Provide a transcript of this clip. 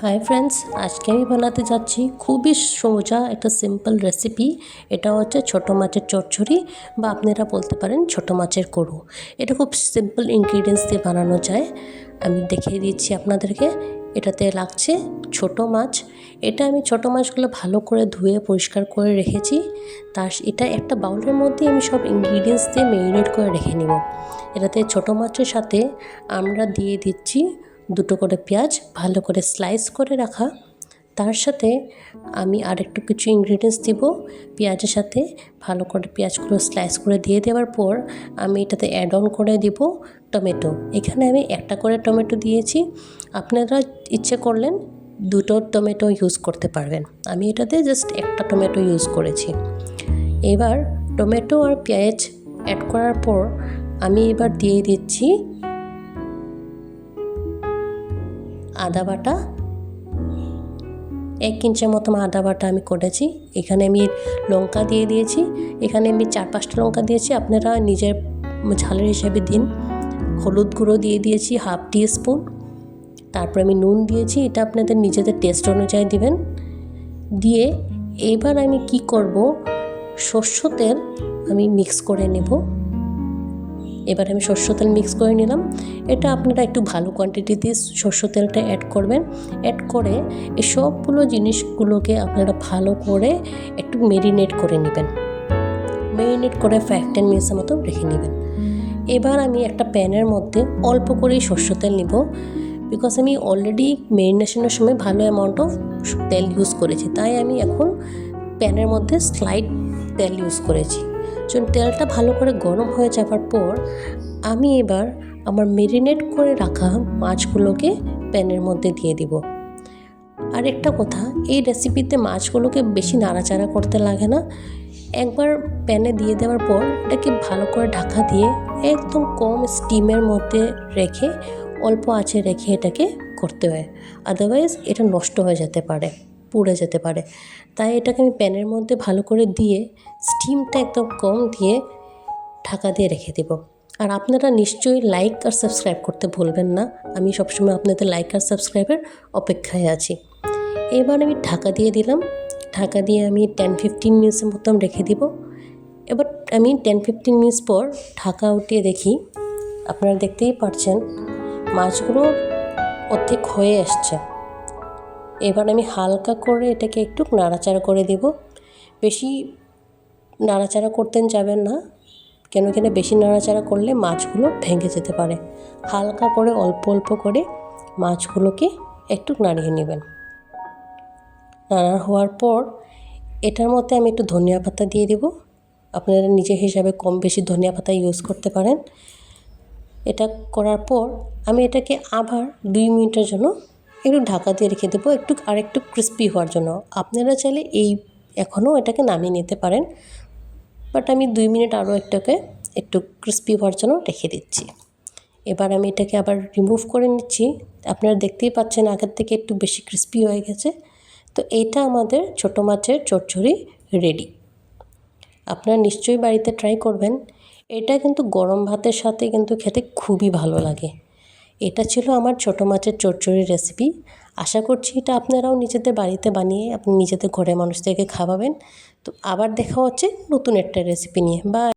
Hi friends, আজকে আমি বানাতে যাচ্ছি খুবই সোজা একটা সিম্পল রেসিপি। এটা হচ্ছে ছোটো মাছের চচ্চড়ি বা আপনারা বলতে পারেন ছোটো মাছের কোরো। এটা খুব সিম্পল ইনগ্রিডিয়েন্টস দিয়ে বানানো যায়। আমি দেখিয়ে দিচ্ছি আপনাদেরকে। এটাতে লাগছে ছোটো মাছ। এটা আমি ছোটো মাছগুলো ভালো করে ধুয়ে পরিষ্কার করে রেখেছি। এটা একটা বাউলের মধ্যে আমি সব ইনগ্রিডিয়েন্টস দিয়ে ম্যারিনেট করে রেখে নেব। এটাতে ছোটো মাছের সাথে আমরা দিয়ে দিচ্ছি 2টো করে পেঁয়াজ ভালো করে স্লাইস করে রাখা। তার সাথে আমি আরেকটু কিছু ইনগ্রিডিয়েন্টস দিব পেঁয়াজের সাথে। ভালো করে পেঁয়াজগুলো স্লাইস করে দিয়ে দেওয়ার পর আমি এটাতে অ্যাড অন করে দিব টমেটো। এখানে আমি একটা করে টমেটো দিয়েছি, আপনারা ইচ্ছে করলেন 2টো টমেটো ইউজ করতে পারবেন। আমি এটাতে জাস্ট একটা টমেটো ইউজ করেছি। এবার টমেটো আর পেঁয়াজ অ্যাড করার পর আমি এবার দিয়ে দিচ্ছি আদা বাটা। 1 ইঞ্চের মতো আদা বাটা আমি করেছি। এখানে আমি লঙ্কা দিয়ে দিয়েছি। এখানে আমি 4-5টা লঙ্কা দিয়েছি, আপনারা নিজের ঝালের হিসাবে দিন। হলুদ গুঁড়ো দিয়ে দিয়েছি 1/2 টিস্পুন। তারপর আমি নুন দিয়েছি, এটা আপনাদের নিজেদের টেস্ট অনুযায়ী দিবেন। দিয়ে এবার আমি কি করব, সরষের তেল আমি মিক্স করে নেব। এবার আমি সরষের তেল মিক্স করে নিলাম। এটা আপনারা একটু ভালো কোয়ান্টিটিতে সরষের তেলটা অ্যাড করবেন। অ্যাড করে এই সবগুলো জিনিসগুলোকে আপনারা ভালো করে একটু ম্যারিনেট করে নেবেন। ম্যারিনেট করে 5-10 মিনিটের মতো রেখে নেবেন। এবার আমি একটা প্যানের মধ্যে অল্প করেই সরষের তেল নিব, বিকজ আমি অলরেডি ম্যারিনেশনের সময় ভালো অ্যামাউন্ট অফ তেল ইউজ করেছি, তাই আমি এখন প্যানের মধ্যে স্লাইড তেল ইউজ করেছি। যখন তেলটা ভালো করে গরম হয়ে যাওয়ার পর আমি এবার আমার ম্যারিনেট করে রাখা মাছগুলোকে প্যানের মধ্যে দিয়ে দিব। আর একটা কথা, এই রেসিপিতে মাছগুলোকে বেশি নাড়াচাড়া করতে লাগে না। একবার প্যানে দিয়ে দেওয়ার পর এটাকে ভালো করে ঢাকা দিয়ে একদম কম স্টিমের মধ্যে রেখে অল্প আঁচে রেখে এটাকে করতে হয়, আদারওয়াইজ এটা নষ্ট হয়ে যেতে পারে, পুড়ে যেতে পারে। তাই এটাকে আমি প্যানের মধ্যে ভালো করে দিয়ে স্টিমটা একদম কম দিয়ে ঢাকা দিয়ে রেখে দেব। আর আপনারা নিশ্চয়ই লাইক আর সাবস্ক্রাইব করতে ভুলবেন না। আমি সবসময় আপনাদের লাইক আর সাবস্ক্রাইবের অপেক্ষায় আছি। এবার আমি ঢাকা দিয়ে দিলাম। ঢাকা দিয়ে আমি 10-15 মিনিটের মতো রেখে দিব। এবার আমি 10-15 মিনিট পর ঢাকা উঠিয়ে দেখি, আপনারা দেখতেই পাচ্ছেন মাছগুলো অর্ধেক হয়ে আসছে। এবার আমি হালকা করে এটাকে একটু নাড়াচাড়া করে দেব। বেশি নাড়াচাড়া করতে যাবেন না, কেন বেশি নাড়াচাড়া করলে মাছগুলো ভেঙে যেতে পারে। হালকা করে অল্প অল্প করে মাছগুলোকে একটু নাড়িয়ে নেবেন। নাড়া হওয়ার পর এটার মধ্যে আমি একটু ধনিয়া পাতা দিয়ে দেব। আপনারা নিজের হিসাবে কম বেশি ধনিয়া পাতা ইউজ করতে পারেন। এটা করার পর আমি এটাকে আবার 2 মিনিটের জন্য একটু ঢাকা দিয়ে রেখে দেবো, একটু ক্রিস্পি হওয়ার জন্য। আপনারা চাইলে এখনও এটাকে নামিয়ে নিতে পারেন, বাট আমি 2 মিনিট আরও একটু ক্রিস্পি হওয়ার জন্য রেখে দিচ্ছি। এবার আমি এটাকে আবার রিমুভ করে নিচ্ছি। আপনারা দেখতেই পাচ্ছেন আগের থেকে একটু বেশি ক্রিস্পি হয়ে গেছে। তো এইটা আমাদের ছোটো মাছের চচ্চড়ি রেডি। আপনারা নিশ্চয়ই বাড়িতে ট্রাই করবেন। এটা কিন্তু গরম ভাতের সাথে কিন্তু খেতে খুবই ভালো লাগে। এটা ছিল আমার ছোটো মাছের চচ্চড়ি রেসিপি। আশা করছি এটা আপনারাও নিজেদের বাড়িতে বানিয়ে আপনি নিজেদের ঘরের মানুষদেরকে খাওয়াবেন। তো আবার দেখা হচ্ছে নতুন একটা রেসিপি নিয়ে। বাই।